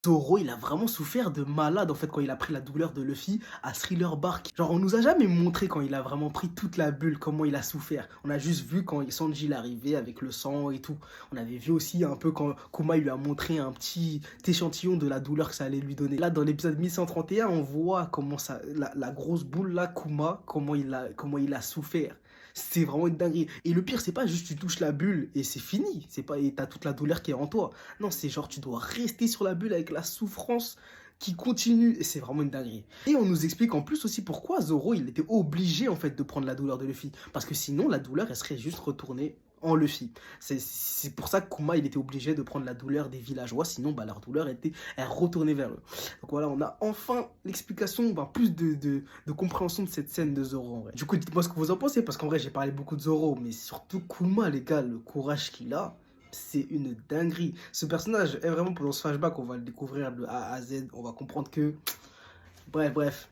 Zoro, il a vraiment souffert de malade en fait quand il a pris la douleur de Luffy à Thriller Bark. Genre on nous a jamais montré quand il a vraiment pris toute la bulle, comment il a souffert. On a juste vu quand Sanji l'arrivait avec le sang et tout. On avait vu aussi un peu quand Kuma il lui a montré un petit échantillon de la douleur que ça allait lui donner. Là dans l'épisode 1131, on voit comment ça, la grosse boule là, Kuma, comment il a souffert. C'est vraiment une dinguerie. Et le pire, c'est pas juste tu touches la bulle et c'est fini. C'est pas et t'as toute la douleur qui est en toi. Non, c'est genre tu dois rester sur la bulle avec la souffrance qui continue. Et c'est vraiment une dinguerie. Et on nous explique en plus aussi pourquoi Zoro, il était obligé en fait de prendre la douleur de Luffy. Parce que sinon, la douleur, elle serait juste retournée en Luffy. C'est pour ça que Kuma, il était obligé de prendre la douleur des villageois. Sinon, bah, leur douleur elle retournait vers eux. Donc voilà, on a enfin l'explication, bah, plus de compréhension de cette scène de Zoro en vrai. Du coup, dites-moi ce que vous en pensez. Parce qu'en vrai, j'ai parlé beaucoup de Zoro. Mais surtout Kuma, les gars, le courage qu'il a. C'est une dinguerie. Ce personnage est vraiment pendant ce flashback, on va le découvrir de A à Z. On va comprendre que. Bref.